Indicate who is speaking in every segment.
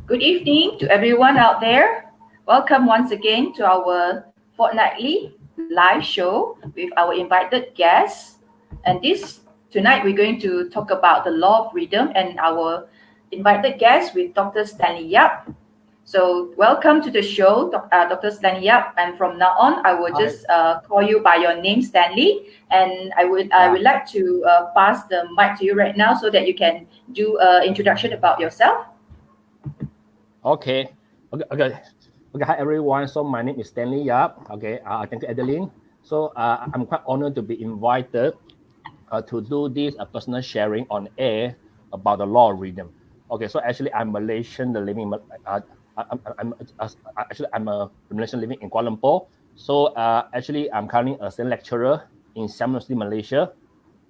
Speaker 1: Good evening to everyone out there. Welcome once again to our fortnightly live show with our invited guests. And tonight we're going to talk about the law of rhythm and our invited guest with Dr. Stanley Yap. So welcome to the show, Dr. Stanley Yap. And from now on, I will
Speaker 2: Hi.
Speaker 1: just call you by your name, Stanley. And I
Speaker 2: Yeah.
Speaker 1: would like to pass the mic to you right now so that you can do an introduction about yourself.
Speaker 2: Okay. Okay. Hi everyone. So my name is Stanley Yap. Okay. Thank you, Adeline. So I'm quite honored to be invited to do this personal sharing on air about the law of rhythm. Okay. So actually, I'm Malaysian. The living. I'm a Malaysian living in Kuala Lumpur. So actually, I'm currently a senior lecturer in Siam University, Malaysia.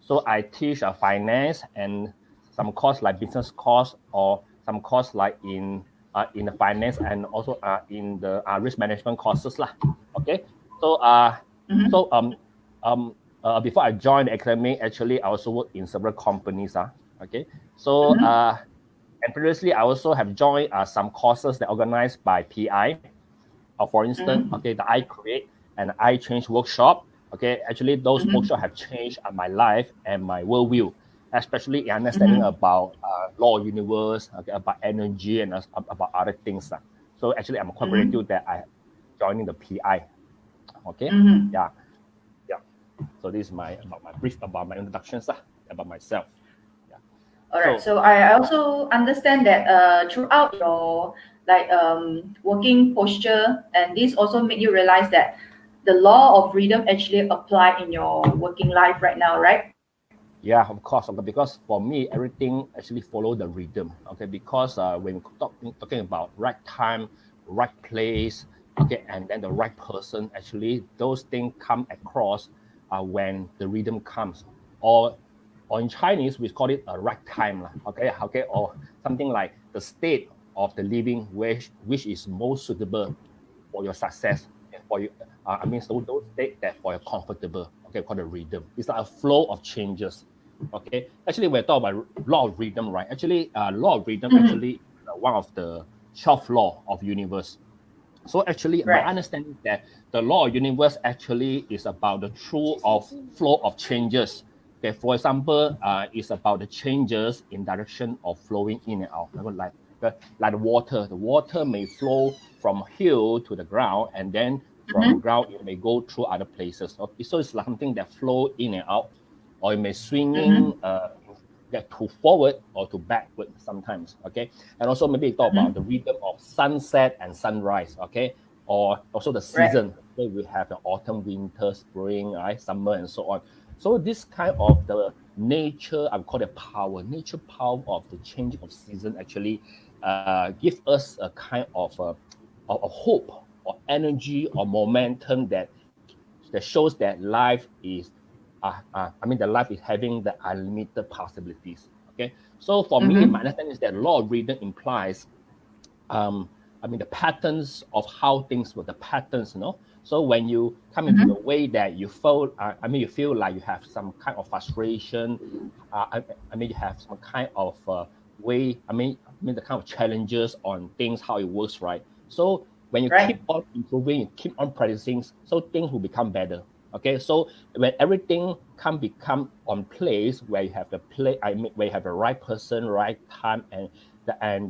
Speaker 2: So I teach finance and some course like business course or some course like in the finance and also in the risk management courses lah. Okay. So
Speaker 1: Mhm.
Speaker 2: so before I joined the academy, actually I also worked in several companies. Okay. So
Speaker 1: Mhm.
Speaker 2: and previously I also have joined some courses that organized by PI. For instance,
Speaker 1: Mhm.
Speaker 2: okay, the I create and I change workshop. Okay, actually those
Speaker 1: Mhm.
Speaker 2: workshops have changed my life and my worldview, especially in understanding
Speaker 1: Mhm.
Speaker 2: about law of universe, okay, about energy and about other things. So actually, I'm quite
Speaker 1: Mhm.
Speaker 2: grateful that I joining the PI. Okay,
Speaker 1: Mhm.
Speaker 2: yeah, yeah. So this is my about my brief about my introductions about myself. Yeah.
Speaker 1: All right.
Speaker 2: So
Speaker 1: So I also understand that throughout your working posture, and this also made you realize that the law of rhythm actually apply in your working life right now, right?
Speaker 2: yeah, of course. Okay, because for me, everything actually follow the rhythm. Okay, because when we talking about right time, right place, okay, and then the right person, actually those things come across when the rhythm comes, or or in Chinese we call it a right time lah. Okay, okay, or something like the state of the living which is most suitable for your success and for you. So those state that for your comfortable. Okay, called the rhythm. It's like a flow of changes. Okay, actually, when we talk about law of rhythm, right? Actually, law of rhythm
Speaker 1: Mm-hmm.
Speaker 2: actually one of the 12 law of universe. So actually, my
Speaker 1: Right.
Speaker 2: understanding that the law of universe actually is about the true of flow of changes. Okay, for example, it's about the changes in direction of flowing in and out. Like the water. The water may flow from hill to the ground, and then from
Speaker 1: Mm-hmm.
Speaker 2: ground it may go through other places. Okay, so it's like something that flow in and out, or it may swinging
Speaker 1: Mm-hmm.
Speaker 2: get to forward or to backward sometimes. Okay, and also maybe talk about
Speaker 1: Mm-hmm.
Speaker 2: the rhythm of sunset and sunrise. Okay, or also the
Speaker 1: Right.
Speaker 2: season where we have the autumn, winter, spring, right, summer, and so on. So this kind of the nature, I would call it power, nature power of the change of season actually give us a kind of hope or energy or momentum that shows that life is the life is having the unlimited possibilities. Okay, so for me, my
Speaker 1: Mm-hmm.
Speaker 2: understanding is that law of rhythm implies um, the patterns of how things work, the patterns, So when you come into the
Speaker 1: Mm-hmm.
Speaker 2: way that you feel, you feel like you have some kind of frustration, you have some kind of way, the kind of challenges on things, how it works, right? So when you
Speaker 1: Right.
Speaker 2: keep on improving, you keep on practicing, so things will become better. Okay, so when everything can become on place where you have the where you have the right person, right time, and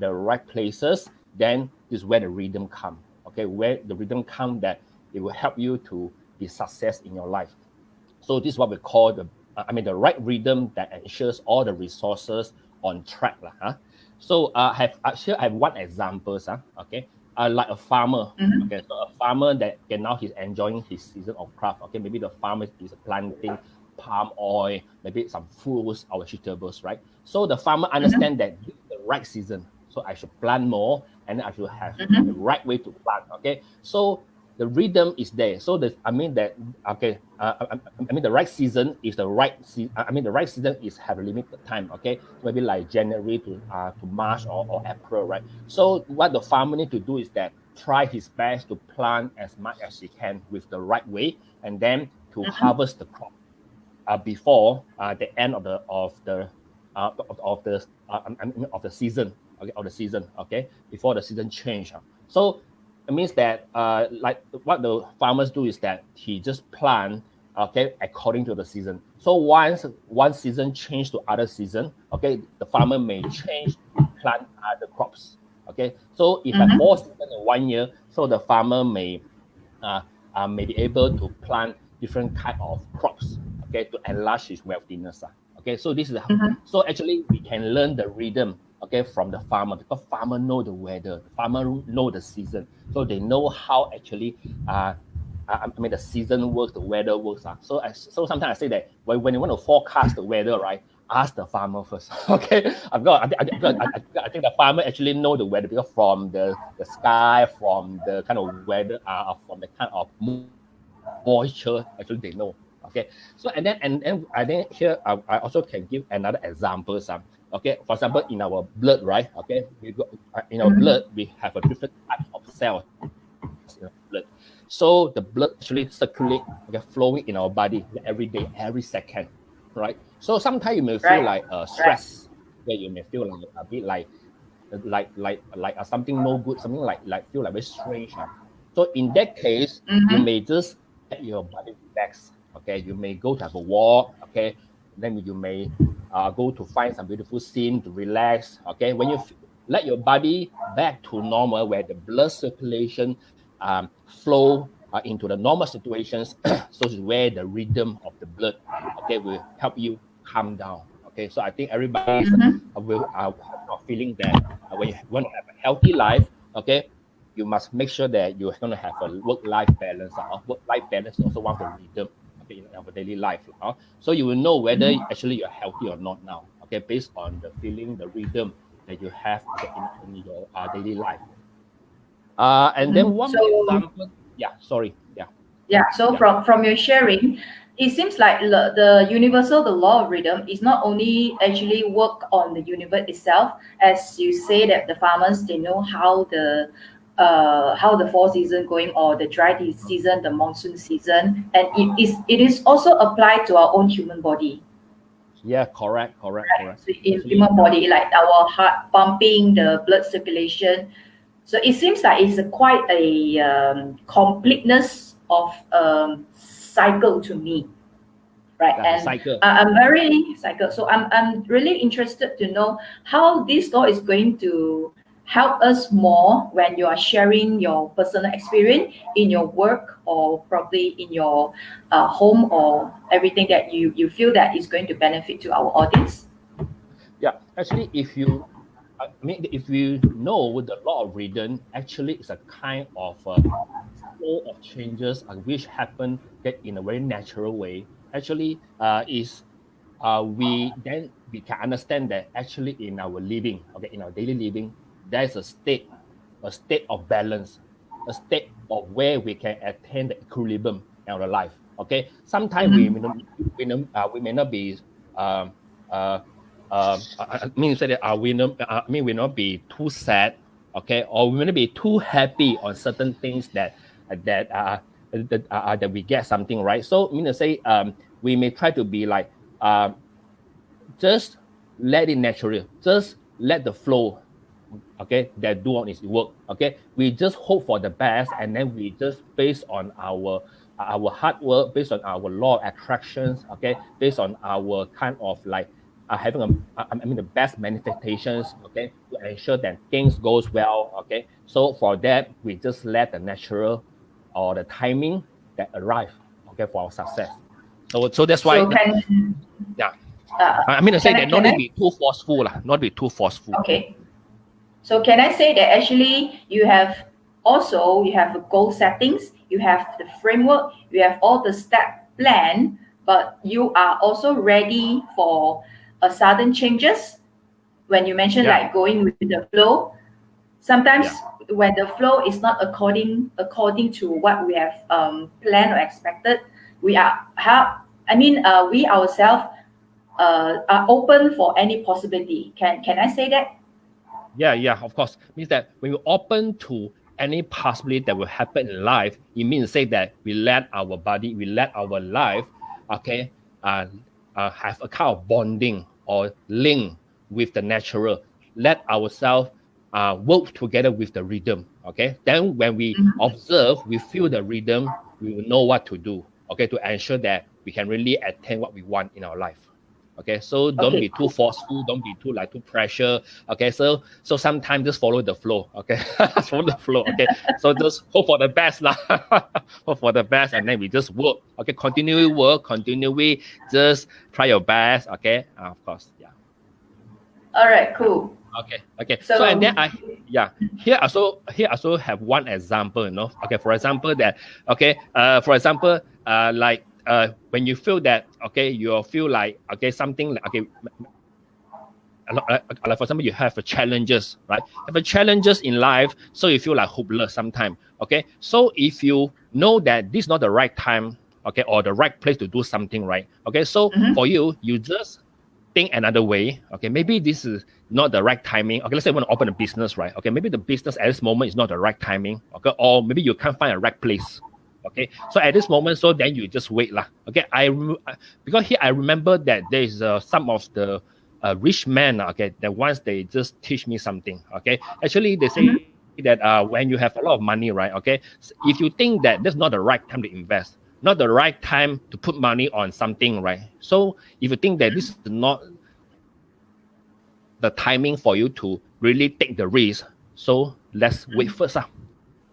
Speaker 2: the right places, then this is where the rhythm come. Okay, where the rhythm come that it will help you to be success in your life. So this is what we call the right rhythm that ensures all the resources on track lah. So I have one example. Okay, like a farmer.
Speaker 1: Mm-hmm.
Speaker 2: Okay, so a farmer that now he's enjoying his season of crop. Okay, maybe the farmer is planting palm oil, maybe some fruits or vegetables, right? So the farmer
Speaker 1: Mm-hmm.
Speaker 2: understand that this is the right season, so I should plant more and I should have the
Speaker 1: Mm-hmm.
Speaker 2: right way to plant. Okay, so the rhythm is there. So that okay. The right season is the right the right season is have a limited time. Okay, so maybe like January to March or April, right? So what the farmer need to do is that try his best to plant as much as he can with the right way, and then to
Speaker 1: Mm-hmm.
Speaker 2: harvest the crop before the end of the of the season. okay, of the season, okay, before the season change. So it means that like what the farmers do is that he just plant, okay, according to the season. So once one season change to other season, okay, the farmer may change to plant other crops. Okay, so if at
Speaker 1: Mm-hmm.
Speaker 2: 4 seasons in 1 year, so the farmer uh, may be able to plant different type of crops, okay, to enlarge his wealthiness. Okay, so this is how,
Speaker 1: Mm-hmm.
Speaker 2: so actually we can learn the rhythm, okay, from the farmer, because farmer know the weather, farmer know the season, so they know how actually I mean the season works, the weather works. So sometimes I say that when you want to forecast the weather, right, ask the farmer first. Okay, I think the farmer actually know the weather because from the sky, from the kind of weather, from the kind of moisture, actually they know. Okay, so and I think here I also can give another example. Okay, for example, in our blood, right? Okay, in our
Speaker 1: Mm-hmm.
Speaker 2: blood we have a different types of cells in our blood. So the blood actually circulate, okay, flowing in our body every day, every second, right? So sometimes you may feel
Speaker 1: Right.
Speaker 2: like
Speaker 1: Right.
Speaker 2: stress, where you may feel like a bit like something no good, something like feel like very strange. So in that case, you
Speaker 1: Mm-hmm.
Speaker 2: may just let your body relax. Okay, you may go to have a walk. Okay, then you may go to find some beautiful scene to relax. Okay, when you let your body back to normal, where the blood circulation flow into the normal situations, so is where the rhythm of the blood, okay, will help you calm down. Okay, so I think everybody
Speaker 1: Mm-hmm.
Speaker 2: will have a feeling that when you want to have a healthy life, okay, you must make sure that you're going to have a work-life balance. Work-life balance is also one of the rhythm, okay, in our daily life. So you will know whether
Speaker 1: Mm-hmm.
Speaker 2: actually you're healthy or not now, okay, based on the feeling, the rhythm that you have, okay, in your daily life. And then
Speaker 1: Mm-hmm.
Speaker 2: one more
Speaker 1: So
Speaker 2: example. Yeah, sorry. Yeah,
Speaker 1: yeah, so
Speaker 2: yeah.
Speaker 1: from your sharing, it seems like the universal, the law of rhythm, is not only actually work on the universe itself, as you say that the farmers they know how the fall season going, or the dry season, the monsoon season, and it is also applied to our own human body.
Speaker 2: Yeah, correct, correct,
Speaker 1: Right?
Speaker 2: correct.
Speaker 1: So in
Speaker 2: Actually,
Speaker 1: human body, like our heart pumping, the blood circulation. So it seems like it's quite a completeness of cycle to me, right?
Speaker 2: yeah, the
Speaker 1: And
Speaker 2: cycle.
Speaker 1: I'm very cycle. So I'm really interested to know how this law is going to help us more when you are sharing your personal experience in your work, or probably in your home, or everything that you feel that is going to benefit to our audience.
Speaker 2: Yeah, actually, I mean, if you know the law of rhythm, actually, it's a kind of flow of changes which happen that in a very natural way. Actually, is we can understand that actually in our living, okay, in our daily living, there's a state of balance, a state of where we can attain the equilibrium in our life. Okay, sometimes
Speaker 1: Mm-hmm.
Speaker 2: we may not be um, uh, I mean, say that I mean, we not be too sad, okay, or we may not be too happy on certain things that that we get something right. So, I mean to say, we may try to be like, um, just let it naturally, just let the flow, okay, that do on its work. Okay, we just hope for the best, and then we just based on our hard work, based on our law of attractions, okay, based on our kind of like having I mean the best manifestations, okay, to ensure that things goes well. Okay, so for that we just let the natural or the timing that arrive, okay, for our success. So that's why
Speaker 1: So
Speaker 2: yeah,
Speaker 1: uh,
Speaker 2: I mean to say
Speaker 1: can I
Speaker 2: that not
Speaker 1: can
Speaker 2: to
Speaker 1: I
Speaker 2: be too forceful lah, not be too forceful.
Speaker 1: okay. So can I say that actually you have the goal settings, you have the framework, you have all the step plan, but you are also ready for a sudden changes when you mention
Speaker 2: Yeah,
Speaker 1: like going with the flow. Sometimes
Speaker 2: yeah.
Speaker 1: when the flow is not according to what we have planned or expected, we are how I mean we ourselves are open for any possibility. Can I say that?
Speaker 2: Yeah, yeah, of course. Means that when we open to any possibility that will happen in life, it means say that we let our body, we let our life, okay, have a kind of bonding or link with the natural. let ourselves work together with the rhythm. Okay, then when we observe, we feel the rhythm, we will know what to do. Okay, to ensure that we can really attain what we want in our life. Okay, so don't
Speaker 1: Okay,
Speaker 2: be too forceful, don't be too pressure. Okay, so sometimes just follow the flow. Okay, follow the flow. Okay, so just hope for the best lah. Hope for the best, and then we just work. Okay, continually work, continually just try your best. Okay, of course, yeah.
Speaker 1: all right, cool.
Speaker 2: Okay. So
Speaker 1: So
Speaker 2: and then here also have one example, you know. Okay, for example that like when you feel that you feel like something like like for example you have a challenges, right? Have a challenges in life, so you feel like hopeless sometimes. Okay, so if you know that this is not the right time, or the right place to do something, right? Okay, so for you just think another way. Okay, maybe this is not the right timing. Okay, let's say you want to open a business, right? Okay, maybe the business at this moment is not the right timing. Okay, or maybe you can't find a right place. Okay, so at this moment, so then you just wait lah. Okay, because here I remember that there is some of the rich men. Okay, that once they just teach me something. Okay, actually they say that when you have a lot of money, right? Okay, so if you think that that's not the right time to invest, not the right time to put money on something, right? So if you think that this is not the timing for you to really take the risk, so let's wait first.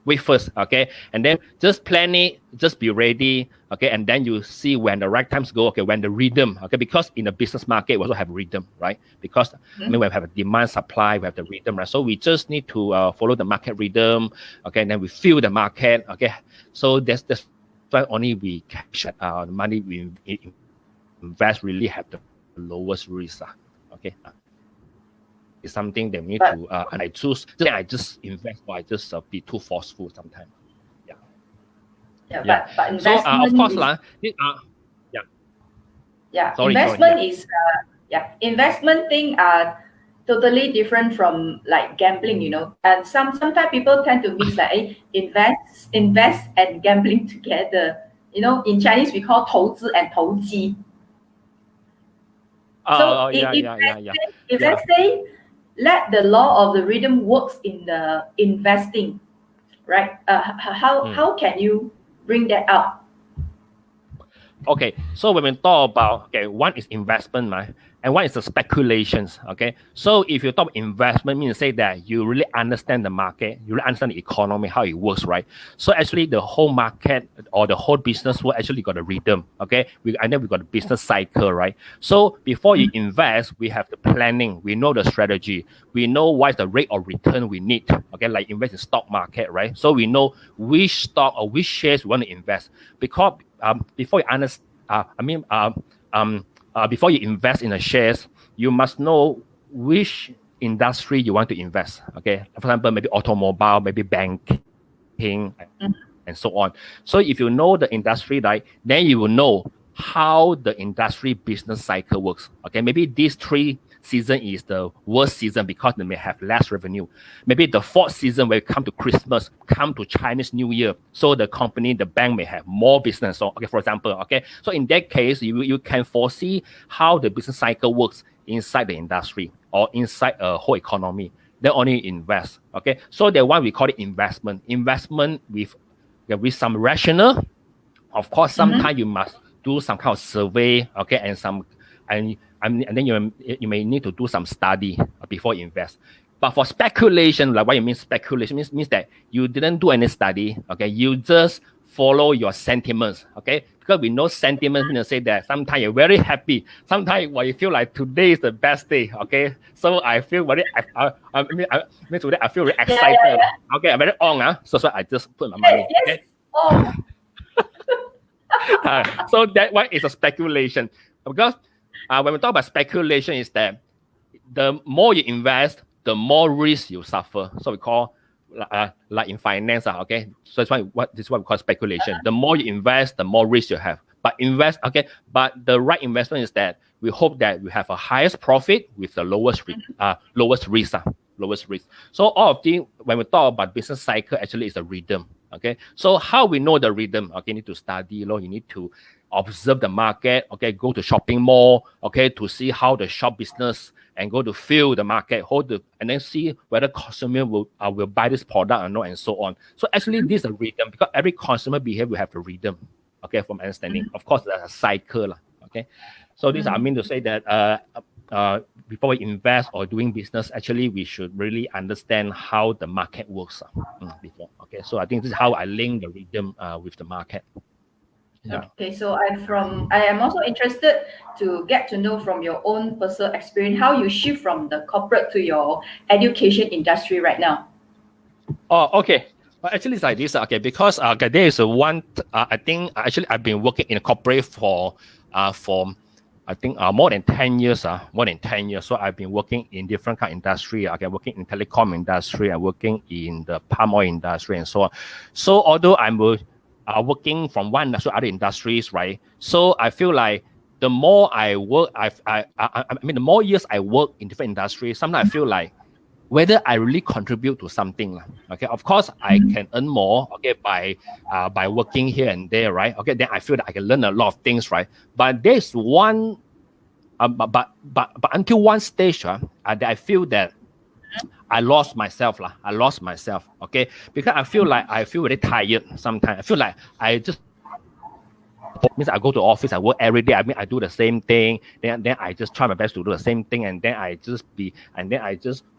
Speaker 2: Wait first, okay? And then just plan it, just be ready, okay? And then you see when the right times go, okay, when the rhythm, okay? Because in the business market, we also have rhythm, right? Because I mean, we have a demand, supply, we have the rhythm, right? So we just need to follow the market rhythm, okay? And then we feel the market, okay? So that's why only we cash the money we invest really have the lowest risk, okay? It's something that we need to, and I just invest, or I just be too forceful sometimes.
Speaker 1: yeah. But
Speaker 2: So
Speaker 1: investment
Speaker 2: of course,
Speaker 1: is,
Speaker 2: sorry,
Speaker 1: investment is investment thing are totally different from like gambling, you know. And sometimes people tend to mix like invest and gambling together. You know, in Chinese we call 投资 and 投机. So if let's say let the law of the rhythm works in the investing, right? How can you bring that out?
Speaker 2: Okay, so when we talk about, one is investment, right? And one is the speculations, okay? So if you talk investment, means say that you really understand the market, you really understand the economy, how it works, right? So actually the whole market or the whole business will actually got a rhythm, okay? And then we got a business cycle, right? So before you invest, we have the planning, we know the strategy, we know what's the rate of return we need, okay? Like invest in stock market, right? So we know which stock or which shares we want to invest. Because before you before you invest in the shares, you must know which industry you want to invest. Okay, for example, maybe automobile, maybe banking, and so on. So if you know the industry, right, then you will know how the industry business cycle works. Okay, maybe these 3 season is the worst season because they may have less revenue. Maybe the 4th season will come to Christmas, come to Chinese New Year. So the company, the bank may have more business. So, okay, for example, okay. So in that case, you can foresee how the business cycle works inside the industry or inside a whole economy. Then only invest. Okay. So that one we call it investment. Investment with some rational. Of course, sometimes you must do some kind of survey, okay, and then you may need to do some study before you invest. But for speculation, like what you mean speculation means that you didn't do any study, okay? You just follow your sentiments, okay? Because we know sentiments mean to say that sometimes you're very happy, sometimes you feel like today is the best day, okay? So I feel very, today I feel very excited, okay? I'm very on, so I just put my money, okay?
Speaker 1: Oh.
Speaker 2: So that one is a speculation, because when we talk about speculation, is that the more you invest, the more risk you suffer. So we call like in finance, okay. So this is what we call speculation. The more you invest, the more risk you have. But But the right investment is that we hope that we have a highest profit with the lowest risk. Lowest risk. So all of these, when we talk about business cycle, actually is a rhythm. Okay. So how we know the rhythm? Okay, you need to study, you need to observe the market, okay, go to shopping mall, okay, to see how the shop business and go to feel the market, and then see whether consumer will buy this product or not, and so on. So actually, this is a rhythm, because every consumer behavior will have a rhythm. Okay, from understanding. Of course, there's a cycle. Okay, so this I mean to say that before we invest or doing business, actually we should really understand how the market works before. Okay, so I think this is how I link the rhythm with the market. Yeah.
Speaker 1: Okay, so I am also interested to get to know from your own personal experience how you shift from the corporate to your education industry right now.
Speaker 2: Oh, okay. Well, actually, it's like this. Okay, because there is one. I think actually I've been working in a corporate for I think more than 10 years. More than 10 years. So I've been working in different kind of industry. Okay, working in telecom industry. I'm working in the palm oil industry and so on. So although I'm working from one industry to other industries, right? So I feel like the more I work, I mean, the more years I work in different industries, sometimes I feel like whether I really contribute to something. Okay, of course I can earn more, okay, by working here and there, right? Okay, then I feel that I can learn a lot of things, right? But there's one, but until one stage, that I feel that I lost myself, I lost myself, okay, because I feel very tired sometimes. I feel like I just means I go to office, I work every day. I mean, I do the same thing. Then I just try my best to do the same thing, and then I just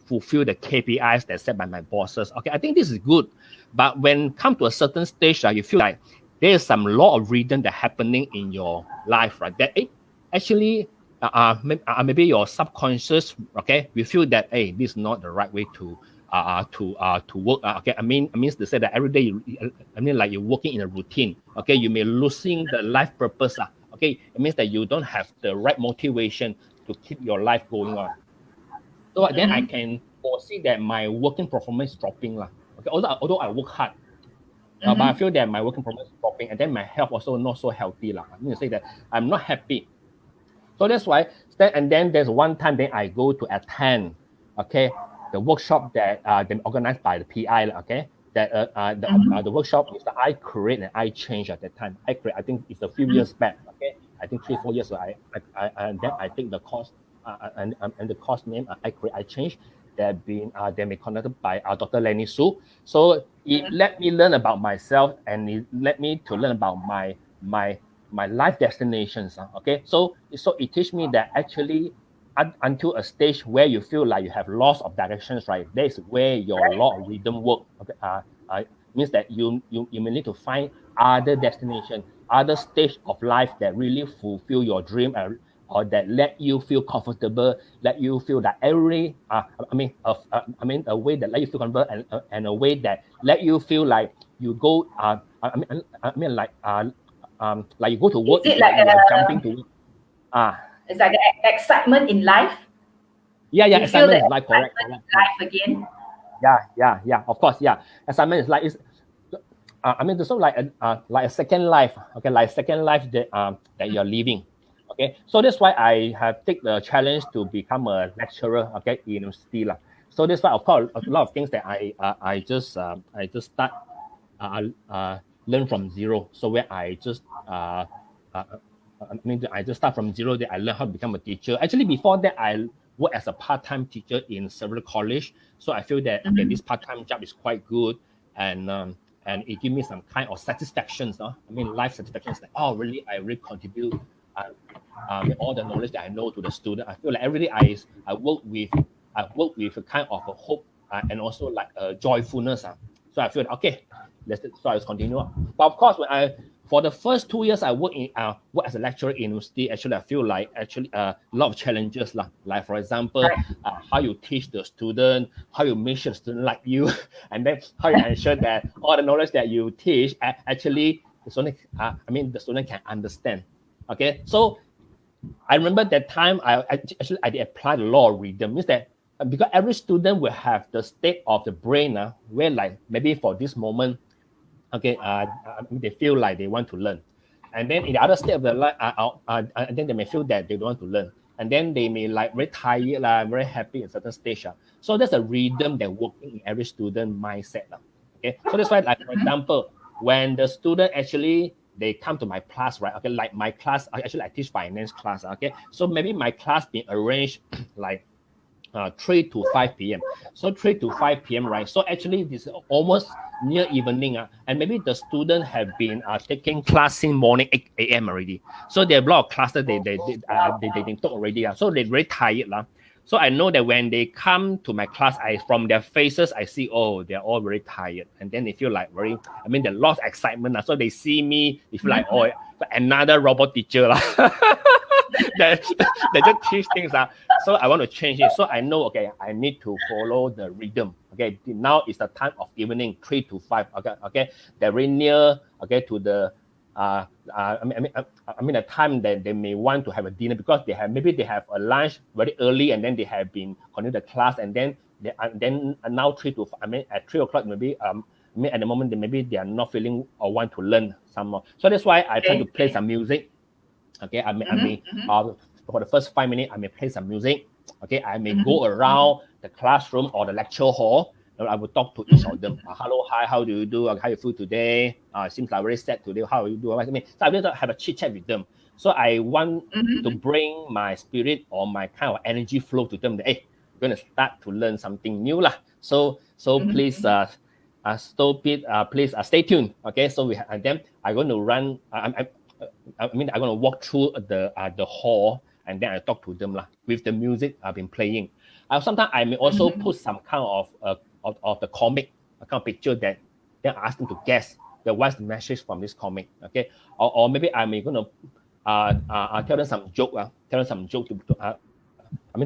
Speaker 2: fulfill the KPIs that set by my bosses. Okay, I think this is good, but when come to a certain stage, you feel like there is some law of rhythm that happening in your life, right? That actually, maybe your subconscious, okay, we feel that this is not the right way to work. Okay, I mean to say that every day like you're working in a routine. Okay, you may losing the life purpose. Okay, it means that you don't have the right motivation to keep your life going on. So then I can foresee that my working performance is dropping. Okay, although I work hard, but I feel that my working performance is dropping, and then my health also not so healthy. I mean to say that I'm not happy. So that's why, and then there's one time then I go to attend, okay, the workshop that organized by the PI, okay, that the workshop is the I create and I change at that time. I create, I think it's a few years back, okay, I think 3-4 years ago. And then I take the course and the course name I create, I change. That been conducted by Dr. Lenny Su. So it let me learn about myself, and it let me to learn about my life destinations. Okay, so it teach me that actually until a stage where you feel like you have loss of directions, right? That's where your law of rhythm work. Okay, means that you may need to find other destination, other stage of life that really fulfill your dream, or that let you feel comfortable, let you feel that every a way that let you feel comfortable, and a way that let you feel like you go like you go to work,
Speaker 1: Is it
Speaker 2: like
Speaker 1: like
Speaker 2: you are jumping to work.
Speaker 1: It's like the excitement in life.
Speaker 2: Yeah,
Speaker 1: You feel the
Speaker 2: excitement is like correct.
Speaker 1: excitement in life again.
Speaker 2: Yeah. Of course, yeah. Excitement is like it's sort of like a second life. Okay, like second life that you're living. Okay, so that's why I have take the challenge to become a lecturer. Okay, in university lah. So that's why, of course, a lot of things that I just start learn from zero. So where I just I just start from zero. Then I learn how to become a teacher. Actually, before that, I work as a part-time teacher in several college. So I feel that okay, this part-time job is quite good, and it give me some kind of satisfactions. I mean, life satisfactions. Like, oh, really, I really contribute with all the knowledge that I know to the student. I feel like every day I work with a kind of a hope and also like a joyfulness. So I feel okay. Let's continue. But of course, for the first 2 years I work as a lecturer in university, actually I feel like a lot of challenges like for example, how you teach the student, how you make sure the student like you, and then how you ensure that all the knowledge that you teach actually the student can understand. Okay, so I remember that time I did apply the law of rhythm. Means that because every student will have the state of the brain where like maybe for this moment, okay, they feel like they want to learn, and then in the other state of the life, then they may feel that they don't want to learn, and then they may like very tired, very happy at certain stage. So there's a rhythm that working in every student mindset. Okay, so that's why, like for example, when the student actually they come to my class, right? Okay, like my class, I teach finance class. Okay, so maybe my class being arranged like 3 to 5 p.m. So 3 to 5 p.m., right? So actually, this is almost near evening, and maybe the student have been taking class in morning 8 a.m. already. So they have a lot of classes they took already. So they're very tired. So I know that when they come to my class, from their faces, I see, oh, they're all very tired. And then they feel like they lost excitement. So they see me, they feel like, oh, another robot teacher. that, that just teach things. So I want to change it. So I know, okay, I need to follow the rhythm. Okay, now is the time of evening, 3 to 5. Okay, they're very near, okay, to the the time that they may want to have a dinner, because they have a lunch very early, and then they have been continue the class, and then now 3 to 5, at 3 o'clock maybe at the moment they are not feeling or want to learn some more. So that's why I try to play some music. Okay, I may for the first 5 minutes I may play some music. Okay, I may go around the classroom or the lecture hall. I will talk to each of them. Hello, hi, how do you do? How you feel today? Seems like very sad today. How you do? So I will have a chit chat with them. So I want to bring my spirit or my kind of energy flow to them. That, hey, we're going to start to learn something new lah. So please stop it. Please stay tuned. Okay, so and then I'm going to run. I'm going to walk through the hall, and then I talk to them with the music I've been playing. Sometimes I may also put some kind of the comic, a kind of picture that then ask them to guess what's the message from this comic. Okay, or maybe I'm going to tell them some joke. To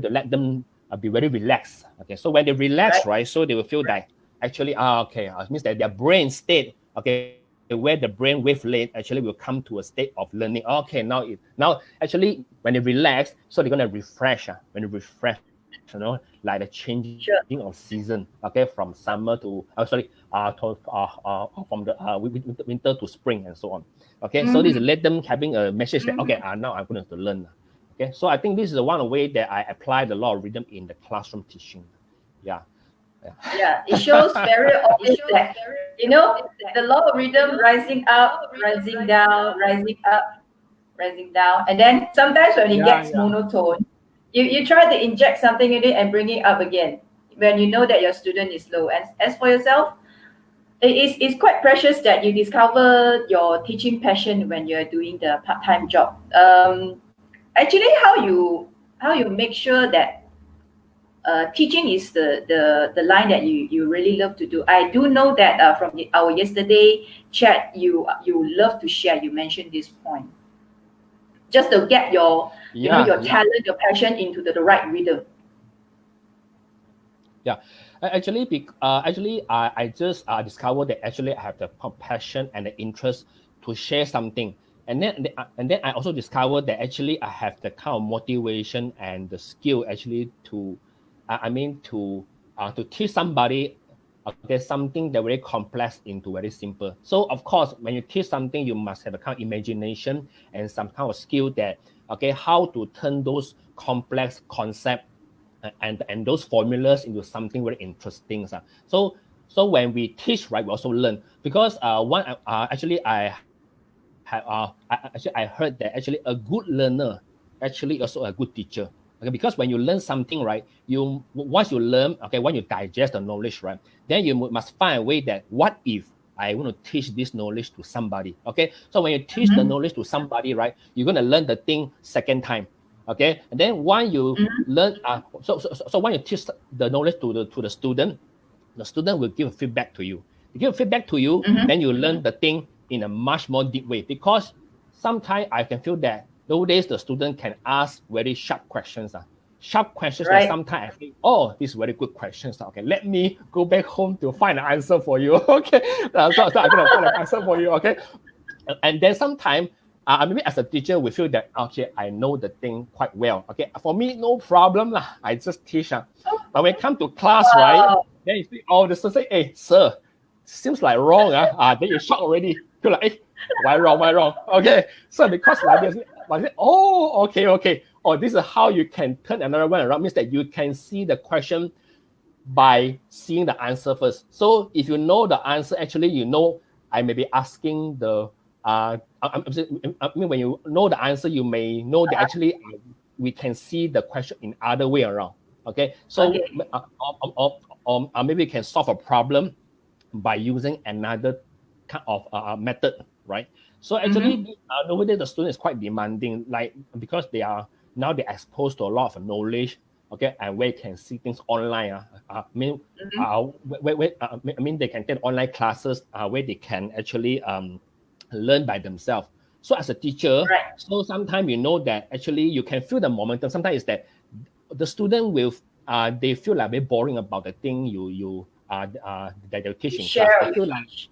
Speaker 2: let them be very relaxed. Okay, so when they relax, right, so they will feel that actually, it means that their brain state, okay, where the brain wavelet actually will come to a state of learning. Okay, now actually when they relax, so they're gonna refresh. When they refresh, like the changing of season. Okay, from summer to from the winter to spring and so on. Okay, so this is let them having a message that okay, now I'm going to learn. Okay, so I think this is one way that I apply the law of rhythm in the classroom teaching. Yeah.
Speaker 1: Yeah, it shows very obvious that the law of rhythm, rising up, rising down, rising up, rising down, and then sometimes when it gets monotone, you try to inject something in it and bring it up again when you know that your student is low. And as for yourself, it's quite precious that you discover your teaching passion when you're doing the part-time job. Actually, how you make sure that teaching is the line that you really love to do. I do know that from our yesterday chat, you love to share. You mentioned this point, just to get your your talent, your passion into the right rhythm.
Speaker 2: Yeah, actually, I just discovered that actually I have the passion and the interest to share something, and then I also discovered that actually I have the kind of motivation and the skill actually to teach somebody, okay, something that very complex into very simple. So of course, when you teach something, you must have a kind of imagination and some kind of skill that, okay, how to turn those complex concepts and those formulas into something very interesting. So when we teach, right, we also learn, because I heard that actually a good learner actually also a good teacher. Okay, because when you learn something, right, once you learn, okay, when you digest the knowledge, right, then you must find a way that what if I want to teach this knowledge to somebody. Okay, so when you teach the knowledge to somebody, right, you're going to learn the thing second time. Okay, and then when you learn, so when you teach the knowledge to the student will give feedback to you. They give feedback to you, then you learn the thing in a much more deep way. Because sometimes I can feel that nowadays the student can ask very sharp questions. Sharp questions that sometimes I think, oh, these very good questions. Okay, let me go back home to find an answer for you. Okay, so I'm going to find an answer for you. Okay, and then sometimes maybe as a teacher, we feel that, okay, I know the thing quite well. Okay, for me, no problem. I just teach. But when it comes to class, right, then you see, the student say, hey, sir, seems like wrong. Then you shock already. You're like, hey, why wrong? Okay, so because like this, I say, oh, okay. Oh, this is how you can turn another one around. Means that you can see the question by seeing the answer first. So if you know the answer, actually, I may be asking the when you know the answer, you may know that actually we can see the question in other way around. Okay, so
Speaker 1: Okay.
Speaker 2: maybe you can solve a problem by using another kind of method, right? So
Speaker 1: Mm-hmm.
Speaker 2: actually, nowadays the student is quite demanding, like because they're exposed to a lot of knowledge, okay, and where you can see things online.
Speaker 1: Mm-hmm.
Speaker 2: I mean, they can take online classes where they can actually learn by themselves. So as a teacher,
Speaker 1: Right.
Speaker 2: so sometimes you know that actually you can feel the momentum. Sometimes it's that the student will they feel like very boring about the thing that they teach
Speaker 1: You
Speaker 2: in
Speaker 1: share
Speaker 2: class. They
Speaker 1: or you
Speaker 2: feel like
Speaker 1: teach.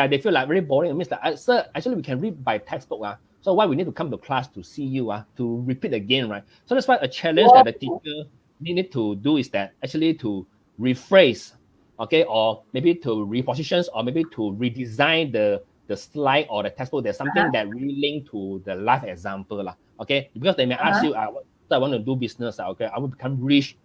Speaker 2: they feel like very boring. It means like sir, actually we can read by textbook. So why we need to come to class to see you to repeat again, right? So that's why a challenge that the
Speaker 1: Whoa.
Speaker 2: teacher need to do is that actually to rephrase, okay, or maybe to repositions or maybe to redesign the slide or the textbook. There's something
Speaker 1: Uh-huh.
Speaker 2: that really linked to the life example, okay? Because they may ask
Speaker 1: Uh-huh.
Speaker 2: you, I want to do business, okay? I want to become rich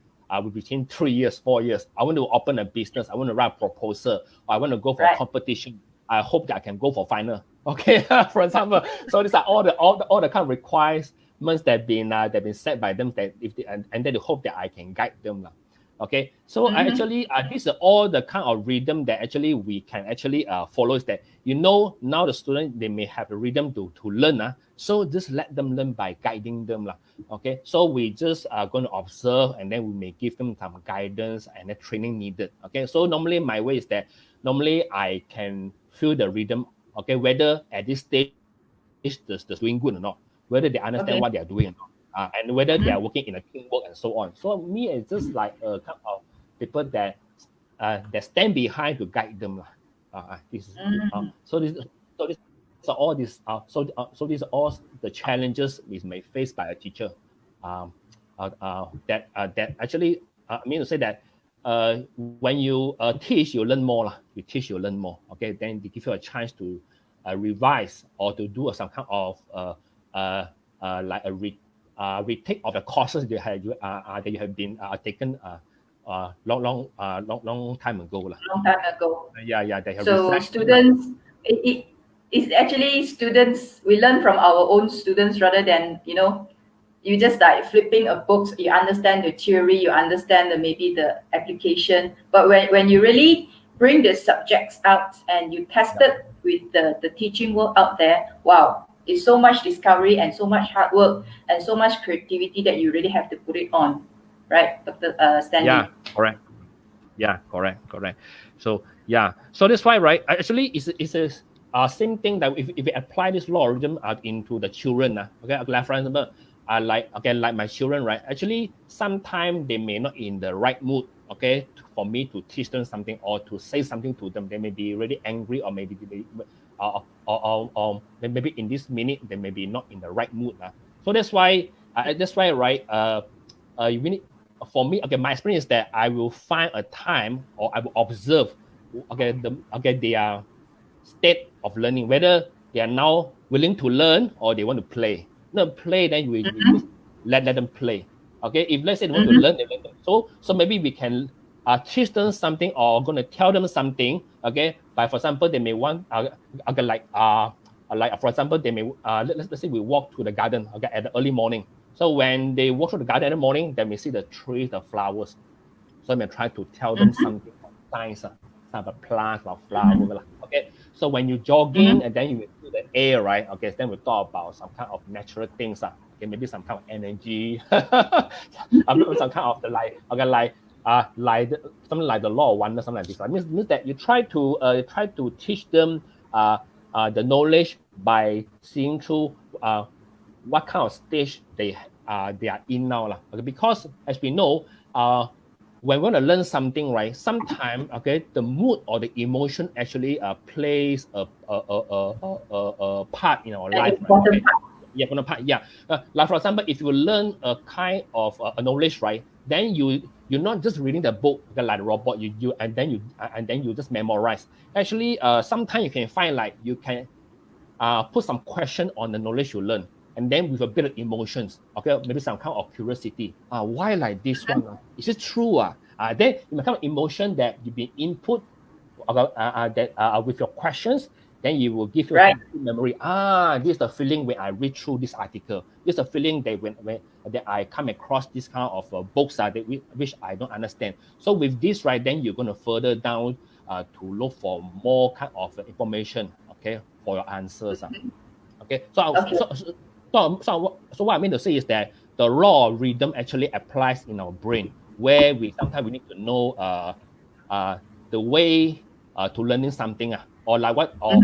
Speaker 2: within 3 years, 4 years. I want to open a business. I want to write a proposal. Or I want to go for a
Speaker 1: Right.
Speaker 2: competition. I hope that I can go for final. Okay, for example. So these are all the kind of requirements that have been set by them that if they, and then they hope that I can guide them. Okay, so
Speaker 1: Mm-hmm.
Speaker 2: actually these are all the kind of rhythm that actually we can actually follow. Is that now the student they may have a rhythm to learn. So just let them learn by guiding them. Okay, so we just are going to observe and then we may give them some guidance and the training needed. Okay, so normally my way is that normally I can feel the rhythm, okay, whether at this stage the student doing good or not, whether they understand
Speaker 1: Okay.
Speaker 2: what they are doing or not, and whether they are
Speaker 1: Mm-hmm.
Speaker 2: working in a teamwork and so on. So me it's just like a kind of people that stand behind to guide them. This is
Speaker 1: Mm-hmm.
Speaker 2: so these are all these so these are all the challenges we may face by a teacher. Um, that actually I mean to say that when you teach, you learn more. You teach, you learn more. Okay, then they give you a chance to revise or to do some kind of like a retake of the courses that you have been taken long time ago.
Speaker 1: Long time ago.
Speaker 2: Yeah, they have
Speaker 1: So
Speaker 2: refreshed them.
Speaker 1: students, it's actually students. We learn from our own students rather than you just like flipping a book. You understand the theory, you understand maybe the application. But when you really bring the subjects out and you test
Speaker 2: Yeah,
Speaker 1: it with the teaching work out there, wow, it's so much discovery and so much hard work and so much creativity that you really have to put it on, right, Dr.
Speaker 2: yeah,
Speaker 1: Stanley?
Speaker 2: correct. Yeah, correct. So yeah, so that's why, right? Actually, it's a same thing that if we apply this law of rhythm into the children, okay, like for example, like my children, right? Actually, sometimes they may not in the right mood, okay, for me to teach them something or to say something to them. They may be really angry or maybe they, maybe in this minute they may be not in the right mood. That's why, right? You need for me, okay, my experience is that I will find a time or I will observe, their state of learning, whether they are now willing to learn or they want to play. No, play, then we just
Speaker 1: Mm-hmm.
Speaker 2: let them play. Okay, if let's say they want to
Speaker 1: Mm-hmm.
Speaker 2: learn, they let them. So maybe we can teach them something or going to tell them something. Okay, by for example, they may want okay, like for example, they may let's say we walk to the garden, okay, at the early morning. So when they walk through the garden in the morning, they may see the trees, the flowers. So I may try to tell them
Speaker 1: Mm-hmm.
Speaker 2: something about science, some about plants, about flower.
Speaker 1: Mm-hmm.
Speaker 2: Okay. So when you jogging
Speaker 1: Mm-hmm.
Speaker 2: and then you will feel the air, right? Okay. Then we talk about some kind of natural things. Okay, maybe some kind of energy. Some kind of the something like the law of wonder, something like this. Means that you try to teach them the knowledge by seeing through what kind of stage they are in now. Okay, because as we know, when we want to learn something, right? Sometimes, okay, the mood or the emotion actually plays a part in our
Speaker 1: An
Speaker 2: life, right?
Speaker 1: important
Speaker 2: Okay,
Speaker 1: part.
Speaker 2: yeah, one part, yeah. Like for example, if you learn a kind of a knowledge, right? Then you're not just reading the book okay, like a robot. You and then you just memorize. Actually, sometimes you can find like you can put some question on the knowledge you learn, and then with a bit of emotions, okay, maybe some kind of curiosity. Why like this one? Is it true? Then you become emotion that you've been input that with your questions, then you will give you
Speaker 1: Right.
Speaker 2: a memory. This is the feeling when I read through this article. This is the feeling that when that I come across this kind of books which I don't understand. So with this, right, then you're going to further down to look for more kind of information, okay, for your answers. Okay,
Speaker 1: Okay.
Speaker 2: so what I mean to say is that the law of rhythm actually applies in our brain, where we sometimes we need to know the way to learning something, or like what or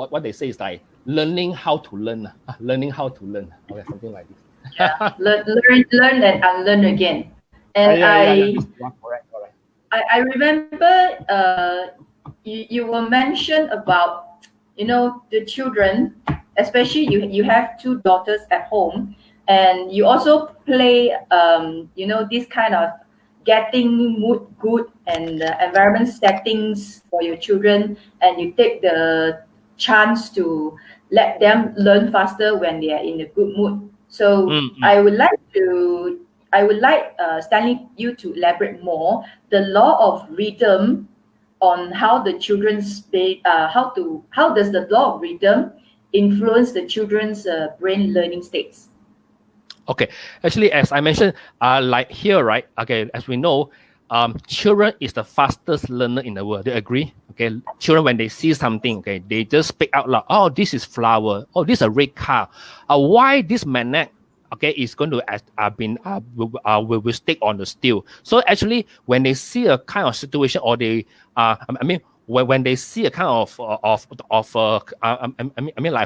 Speaker 2: what they say is like learning how to learn, learning how to learn, okay, something like this.
Speaker 1: Yeah. Learn and unlearn again. And
Speaker 2: Yeah. This is correct.
Speaker 1: I remember you will mention about, you know, the children, especially you have two daughters at home, and you also play you know, this kind of getting mood good and environment settings for your children, and you take the chance to let them learn faster when they are in a good mood. So
Speaker 2: Mm.
Speaker 1: I would like Stanley you to elaborate more the law of rhythm on how the children's how does the law of rhythm influence the children's brain learning states.
Speaker 2: Okay, actually, as I mentioned, like here, right? Okay, as we know, children is the fastest learner in the world. Do you agree? Okay, children when they see something, okay, they just speak out loud. Oh, this is flower. Oh, this is a red car. Why this magnet? Okay, is going to will stick on the steel. So actually, when they see a kind of situation, or they I mean when they see a kind of like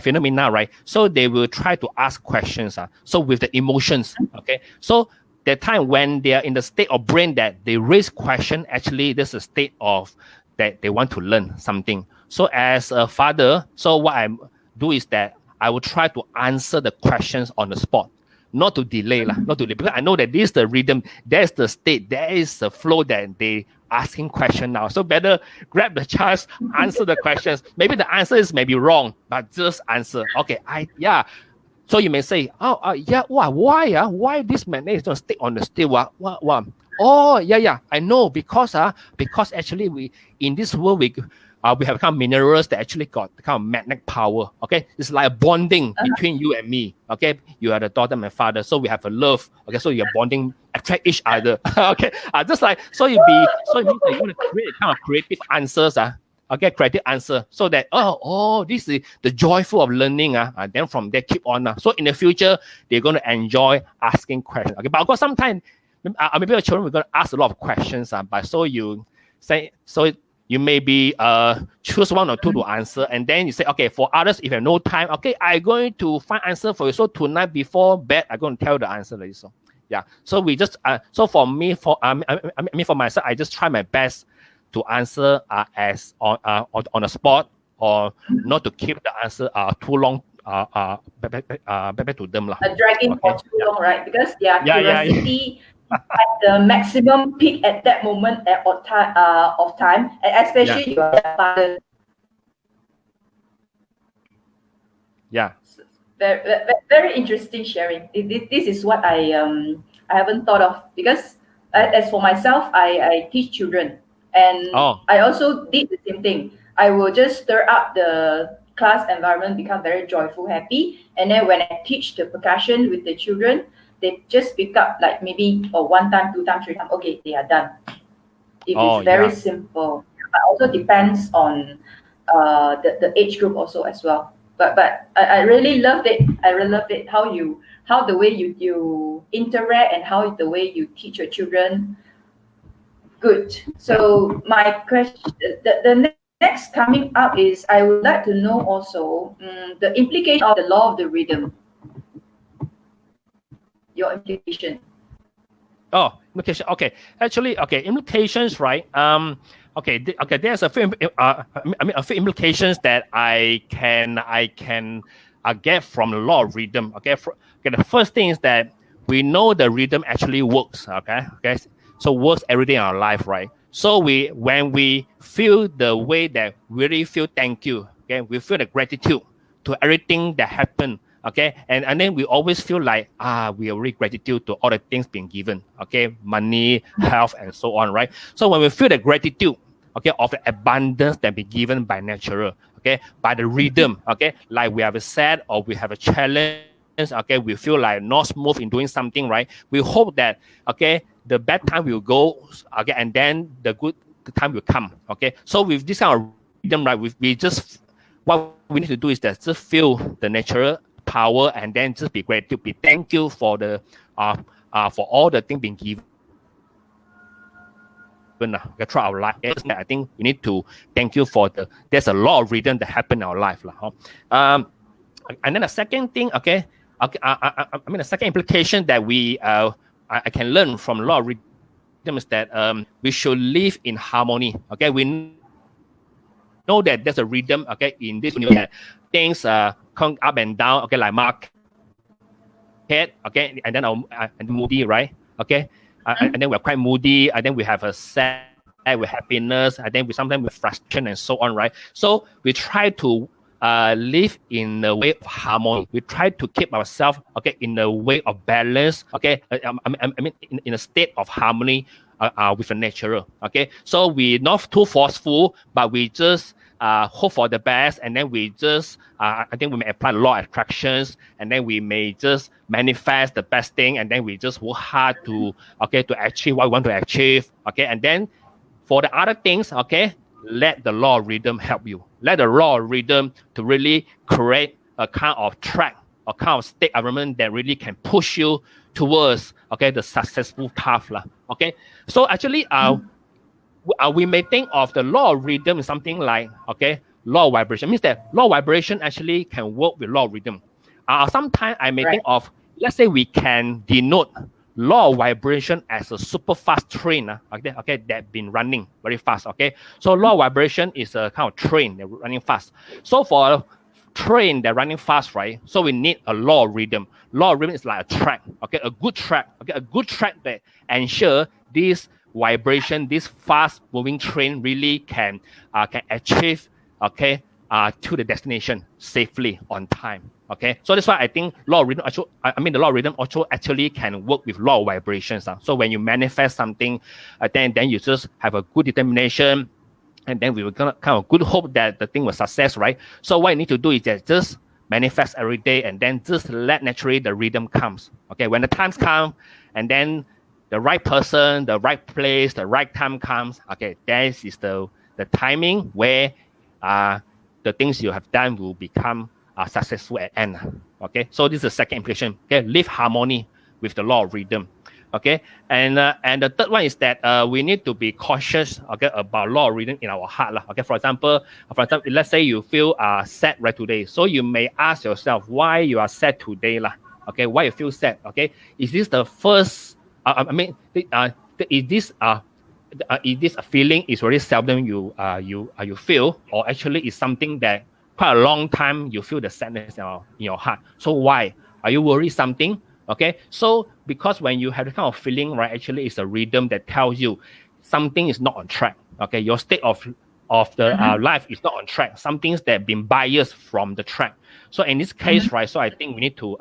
Speaker 2: phenomena, right? So they will try to ask questions. So with the emotions, okay. So the time when they are in the state of brain that they raise question, actually there's a state of that they want to learn something. So as a father, so what I do is that I will try to answer the questions on the spot, not to delay not to delay, because I know that this is the rhythm, there's the state, there is the flow that they asking question now. So better grab the chance, answer the questions. Maybe the answer is maybe wrong, but just answer. Okay, So you may say, why this magnet is going to stick on the steel? What? Oh, yeah, I know, because actually we in this world we have kind of minerals that actually got kind of magnetic power. Okay, it's like a bonding between you and me. Okay, you are the daughter and my father, so we have a love. Okay, so you're bonding, attract each other. Okay, just like so you mean that you want to create kind of creative answers. Okay, creative answer, so that this is the joyful of learning. Then from there keep on. So in the future they're going to enjoy asking questions. Okay, but of course sometimes maybe your children are going to ask a lot of questions. But so you say you maybe choose one or two to answer, and then you say, okay, for others, if you have no time, okay, I'm going to find answer for you. So tonight before bed, I'm going to tell the answer. So yeah, so we just so for me, for for myself, I just try my best to answer as on the spot, or not to keep the answer too long back to them.
Speaker 1: Dragging
Speaker 2: Okay.
Speaker 1: for too long, right? Because their
Speaker 2: Yeah.
Speaker 1: curiosity at the maximum peak at that moment of time, and especially your father.
Speaker 2: Yeah.
Speaker 1: Very interesting sharing. This is what I haven't thought of, because as for myself, I teach children, and I also did the same thing. I will just stir up the class environment, become very joyful, happy, and then when I teach the percussion with the children, they just pick up like maybe one time, two times, three times. Okay, they are done. It is very simple, but also depends on the age group also as well. But I really loved it. I really loved it how the way you interact and how the way you teach your children. Good. So my question, the next coming up is, I would like to know also the implication of the law of the rhythm. Your implication.
Speaker 2: Implication. Okay, actually, okay, implications, right? Okay, there's a few, a few implications that I can get from the law of rhythm. Okay, the first thing is that we know the rhythm actually works. Okay, so works every day in our life, right? So when we feel the way that we really feel thank you, okay, we feel the gratitude to everything that happened. Okay, and then we always feel like we are really gratitude to all the things being given. Okay, money, health, and so on, right? So when we feel the gratitude, okay, of the abundance that be given by natural, okay, by the rhythm, okay, like we have a set or we have a challenge, okay, we feel like not smooth in doing something, right? We hope that, okay, the bad time will go, okay, and then the good time will come, okay. So with this kind of rhythm, right, we just, what we need to do is that just feel the natural power and then just be grateful, be thank you for all the things being given throughout our life. I think we need to thank you for there's a lot of rhythm that happen in our life. Um, and then the second thing, I mean the second implication that I can learn from law of rhythm is that we should live in harmony. Okay, we know that there's a rhythm, okay, in this universe that things come up and down, okay, like market, okay, and then and moody, right? Okay, and then we're quite moody, and then we have a sad, we have happiness, and then we sometimes with frustration and so on, right? So we try to live in a way of harmony. We try to keep ourselves, okay, in a way of balance, okay. In a state of harmony with the natural. Okay, so we not too forceful, but we just hope for the best, and then we just I think we may apply law of attractions, and then we may just manifest the best thing, and then we just work hard to, okay, to achieve what we want to achieve. Okay, and then for the other things, okay, let the law of rhythm help you. Let the law of rhythm to really create a kind of track, a kind of state environment that really can push you towards, okay, the successful path lah. Okay, so actually we may think of the law of rhythm as something like, okay, law of vibration means that law of vibration actually can work with law of rhythm. Sometimes I may think of, let's say we can denote law of vibration as a super fast train, okay, that been running very fast. Okay, so law of vibration is a kind of train that running fast. So for a train that running fast, right? So we need a law of rhythm. Law of rhythm is like a track, okay, a good track, okay, a good track that ensure this vibration, this fast moving train really can achieve, okay, to the destination safely on time. Okay, so that's why I think law of rhythm actually, the law of rhythm also actually can work with law of vibrations. So when you manifest something, then you just have a good determination, and then we will kind of good hope that the thing will success, right? So what you need to do is just manifest every day, and then just let naturally the rhythm comes. Okay, when the times come, and then the right person, the right place, the right time comes. Okay, that is the timing where the things you have done will become successful at end. Okay, so this is the second implication. Okay, live harmony with the law of rhythm. Okay, and the third one is that we need to be cautious, okay, about law of rhythm in our heart. Okay, for example, let's say you feel sad right today. So you may ask yourself why you are sad today. Okay, why you feel sad? Okay, is this the first is this a feeling is very seldom you feel, or actually is something that quite a long time you feel the sadness in your heart? So why are you worried something? Okay, so because when you have the kind of feeling, right, actually it's a rhythm that tells you something is not on track. Okay, your state of the life is not on track. Some things that have been biased from the track. So in this case, right, so I think we need to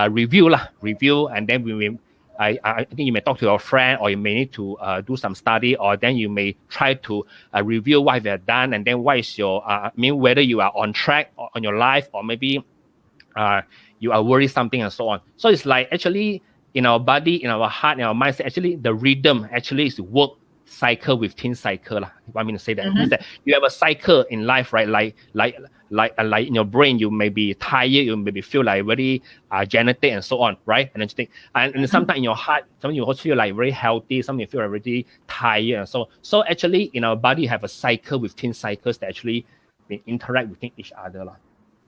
Speaker 2: review, and then we will. I think you may talk to your friend, or you may need to do some study, or then you may try to review what you have done, and then what is your whether you are on track on your life, or maybe you are worried something and so on. So it's like actually in our body, in our heart, in our mindset, actually the rhythm actually is work cycle within cycle. I mean to say that means that you have a cycle in life, right? Like in your brain, you may be tired, you maybe feel like very genetic and so on, right? And then and sometimes in your heart, sometimes you also feel like very healthy, sometimes you feel already tired and so on. So actually in our body, you have a cycle within cycles that actually interact within each other.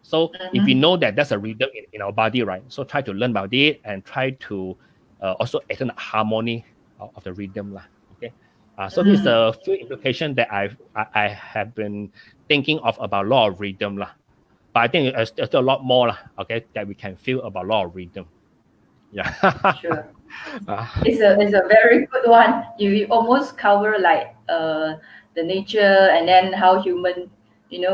Speaker 2: So if we know that that's a rhythm in our body, right? So try to learn about it and try to also attain harmony of the rhythm. Okay. So this is a few implications that I have been thinking of about law of rhythm. But I think there's a lot more, okay, that we can feel about law of rhythm. Yeah.
Speaker 1: Sure. It's a very good one. You almost cover like the nature, and then how human,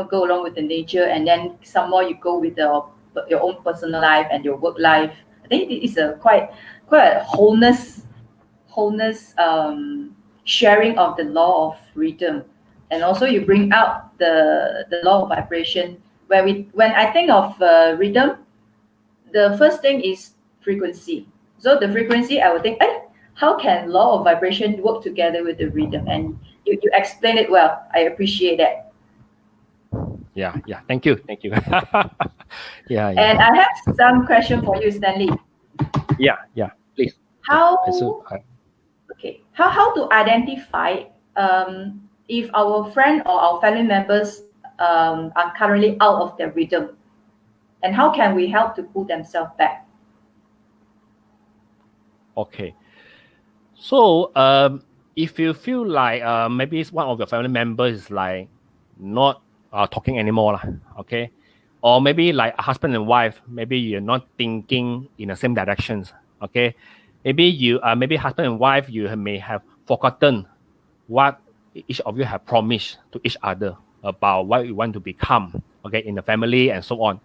Speaker 1: go along with the nature, and then some more you go with your own personal life and your work life. I think it is a quite a wholeness sharing of the law of rhythm, and also you bring out the law of vibration. When I think of rhythm, the first thing is frequency. So the frequency, I would think, how can law of vibration work together with the rhythm? And you explain it well. I appreciate that.
Speaker 2: Yeah. Thank you. Yeah.
Speaker 1: And I have some question for you, Stanley.
Speaker 2: Yeah. Please.
Speaker 1: How
Speaker 2: Yeah.
Speaker 1: okay? How to identify if our friend or our family members are currently out of their rhythm, and how can we help to pull themselves back?
Speaker 2: Okay. So if you feel like maybe it's one of your family members is like not talking anymore, lah, okay, or maybe like a husband and wife, maybe you're not thinking in the same directions, okay, maybe husband and wife may have forgotten what each of you have promised to each other about what you want to become, okay, in the family and so on.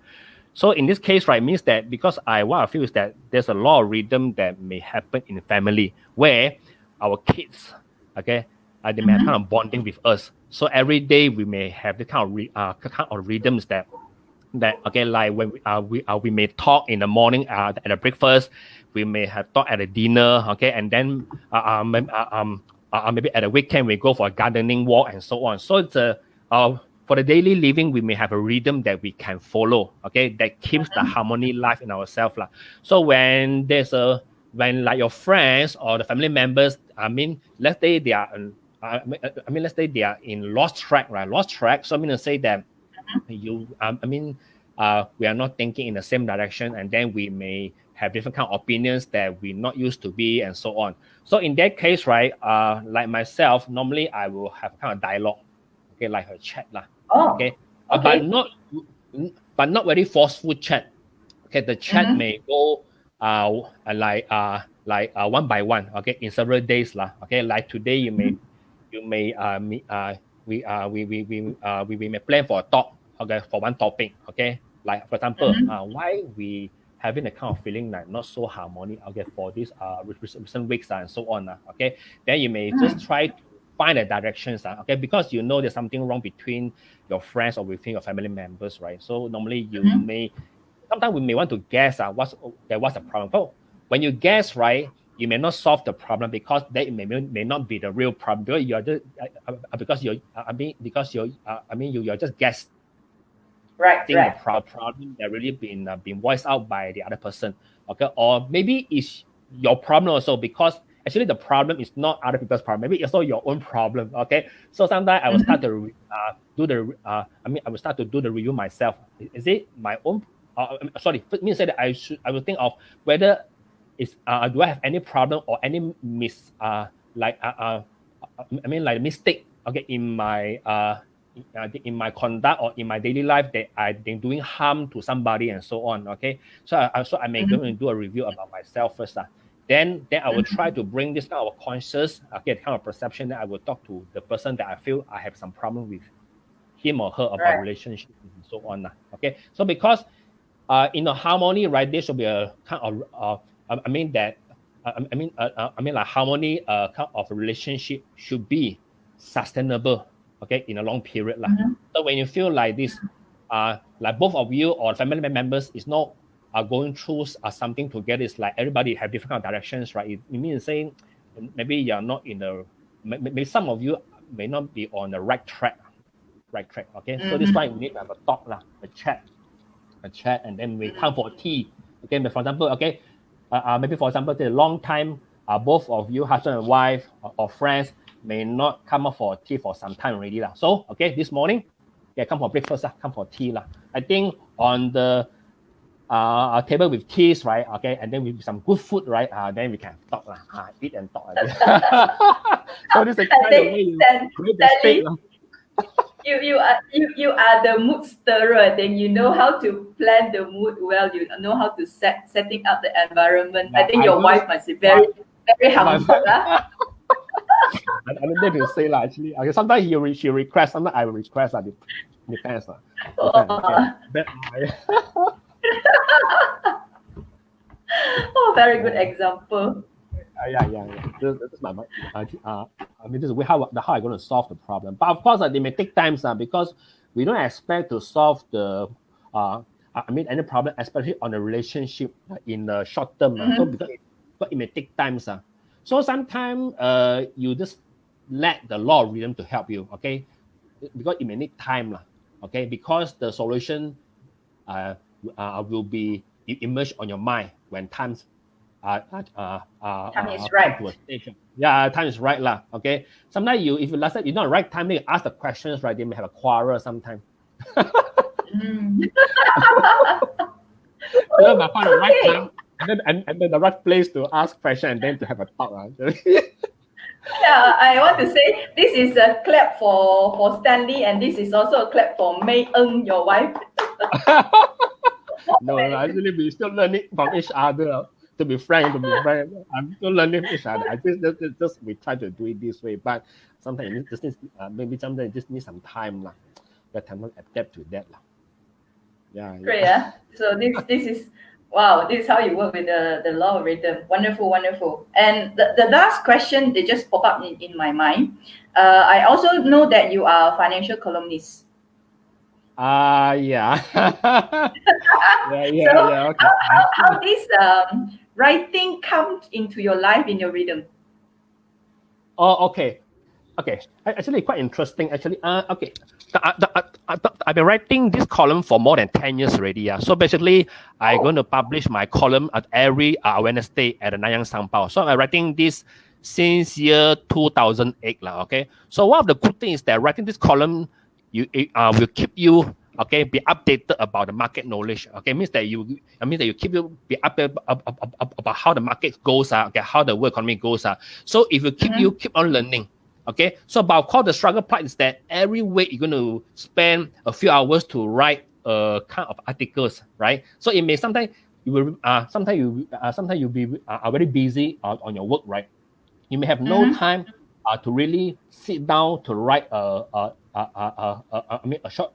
Speaker 2: So in this case, right, means that because what I feel is that there's a lot of rhythm that may happen in the family where our kids, okay, they may have kind of bonding with us. So every day we may have the kind of rhythms that okay, like when we may talk in the morning at the breakfast, we may have talk at the dinner, okay, and then maybe at the weekend we go for a gardening walk and so on. So it's for the daily living, we may have a rhythm that we can follow, okay, that keeps the harmony life in ourselves. So when when like your friends or the family members, let's say they are, let's say they are in lost track, right? Lost track. So I mean to say that we are not thinking in the same direction, and then we may have different kind of opinions that we're not used to be, and so on. So in that case, right, like myself, normally I will have kind of dialogue, okay, like a chat lah.
Speaker 1: Oh,
Speaker 2: Okay,
Speaker 1: okay.
Speaker 2: but not very forceful chat. Okay, the chat may go one by one. Okay, in several days lah. Okay, like today you may we may plan for a talk. Okay, for one topic. Okay, like for example, why we having a kind of feeling like not so harmonic. Okay, for this recent weeks and so on. Okay, then you may just try to find the directions. Okay, because you know there's something wrong between your friends or within your family members, right? So normally sometimes we may want to guess what's the problem. But when you guess, right, you may not solve the problem because that may not be the real problem. Because you're just you're just guessing the problem that really been voiced out by the other person. Okay, or maybe it's your problem also, because actually the problem is not other people's problem. Maybe it's also your own problem. Okay, so sometimes I will start to I will start to do the review myself. Is it my own? Sorry, let me say that I will think of whether do I have any problem or any mistake, okay, in my conduct or in my daily life that I've been doing harm to somebody and so on. Okay, so I may go and do a review about myself first. Then I will try to bring this kind of conscious, okay, kind of perception that I will talk to the person that I feel I have some problem with him or her about relationship and so on. Okay, so because in a harmony, right, there should be a kind of like harmony kind of a relationship should be sustainable, okay, in a long period. So when you feel like this, like both of you or family members is not going through something together, it's like everybody have different kind of directions, right? It means saying maybe you're not maybe some of you may not be on the right track, okay? So this is why we need to have a talk, a chat, and then we come for tea. Okay, but for example, okay, maybe for example, the long time, both of you, husband and wife or friends, may not come up for tea for some time already. So, okay, this morning, come for breakfast, come for tea. I think on the table with teas, right? Okay, and then with some good food, right? Then we can talk, eat and talk. So this is the kind of way you create the state.
Speaker 1: You are the mood stirrer. Then you know how to plan the mood well. You know how to setting up the environment. I think your wife must be very humble.
Speaker 2: I don't need to say actually. Okay, sometimes she requests, sometimes I will request. Depends.
Speaker 1: Oh, very good example.
Speaker 2: Yeah. This is I mean, this is how I'm going to solve the problem. But of course, they may take time, because we don't expect to solve the I mean any problem, especially on a relationship in the short term. So
Speaker 1: Mm-hmm.
Speaker 2: because it may take time, so sometimes you just let the law of rhythm to help you, okay? Because it may need time, okay? Because the solution uh, will be emerge on your mind when times
Speaker 1: Time is
Speaker 2: come to a
Speaker 1: right.
Speaker 2: station. Yeah, time is right lah. Okay. Sometimes if you last you not right time, then you ask the questions, right? They may have a quarrel sometimes.
Speaker 1: Mm.
Speaker 2: So I find the right
Speaker 1: Okay.
Speaker 2: time and then the right place to ask question and then to have a talk.
Speaker 1: Yeah, I want to say this is a clap for Stanley, and this is also a clap for May Eng, your wife.
Speaker 2: No, actually we still learning from each other. To be frank, I'm still learning from each other. I just we try to do it this way, but sometimes it just needs, maybe sometimes it just need some time lah. That time not adapt to that lah. Yeah,
Speaker 1: Great,
Speaker 2: yeah.
Speaker 1: yeah. So this is wow. This is how you work with the law of rhythm. Wonderful, wonderful. And the last question they just pop up in my mind. I also know that you are a financial columnist.
Speaker 2: Yeah.
Speaker 1: So
Speaker 2: Yeah. Okay.
Speaker 1: how this writing comes into your life in your rhythm?
Speaker 2: Oh, okay. Okay. Actually, quite interesting. Actually, okay. I've been writing this column for more than 10 years already. Yeah. So basically, I'm going
Speaker 1: Oh.
Speaker 2: to publish my column at every Wednesday at the Nanyang Sangpao. So I'm writing this since year 2008. Lah, okay. So one of the good things is that writing this column, it will keep you, okay, be updated about the market knowledge. Okay, means that you keep you be updated about how the market goes, okay, how the world economy goes. So if you
Speaker 1: Mm-hmm.
Speaker 2: keep on learning. Okay, so but of course the struggle part is that every week you're going to spend a few hours to write kind of articles, right? So it may sometimes you will sometimes you'll be very busy on your work, right? You may have no
Speaker 1: Mm-hmm.
Speaker 2: time to really sit down to write I mean a short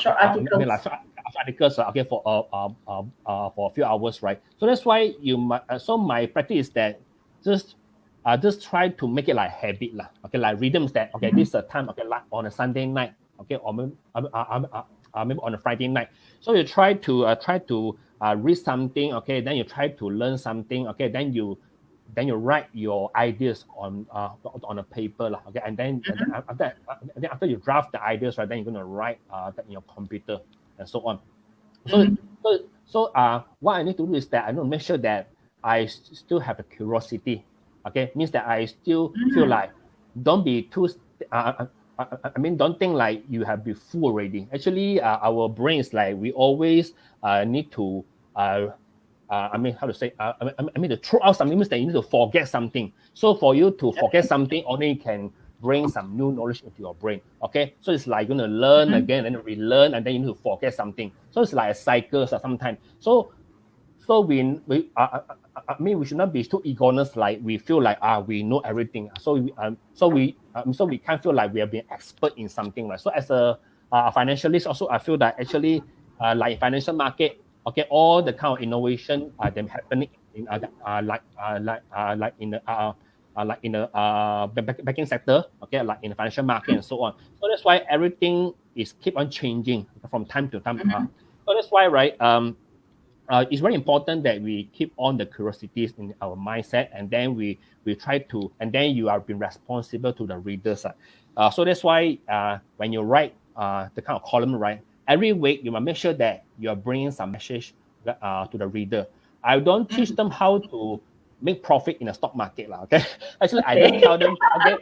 Speaker 1: Short
Speaker 2: I mean like
Speaker 1: articles.
Speaker 2: short articles okay for a few hours, right? So that's why you might so my practice is that just just try to make it like habit lah. Okay, like rhythms that okay
Speaker 1: Mm-hmm.
Speaker 2: this is a time okay like on a Sunday night okay or maybe on a Friday night. So you try to read something okay then you try to learn something okay then you write your ideas on a paper lah, okay
Speaker 1: Mm-hmm.
Speaker 2: and then after you draft the ideas right then you're going to write that in your computer and so on. So
Speaker 1: Mm-hmm.
Speaker 2: what I need to do is that I need to make sure that I still have a curiosity. Okay, means that I still feel
Speaker 1: Mm-hmm.
Speaker 2: like don't be too. I mean, don't think like you have been full already. Actually, our brains like we always need to. I mean, how to say? I mean, to throw out something means that you need to forget something. So for you to forget something, only can bring some new knowledge into your brain. Okay, so it's like you're gonna learn
Speaker 1: Mm-hmm.
Speaker 2: again and then relearn, and then you need to forget something. So it's like a cycle sometimes. So I mean we should not be too eagerness like we feel like we know everything. So we can't feel like we are being expert in something, right? So as a financialist, also I feel that actually like financial market, okay, all the kind of innovation them happening in like in the banking sector, okay, like in the financial market and so on. So that's why everything is keep on changing from time to time.
Speaker 1: Mm-hmm.
Speaker 2: So that's why, right? It's very important that we keep on the curiosities in our mindset, and then we try to, and then you are being responsible to the readers. So that's why when you write the kind of column, right, every week you must make sure that you are bringing some message to the reader. I don't teach
Speaker 1: Mm-hmm.
Speaker 2: them how to make profit in the stock market, lah. Okay, actually I just
Speaker 1: Okay.
Speaker 2: tell them okay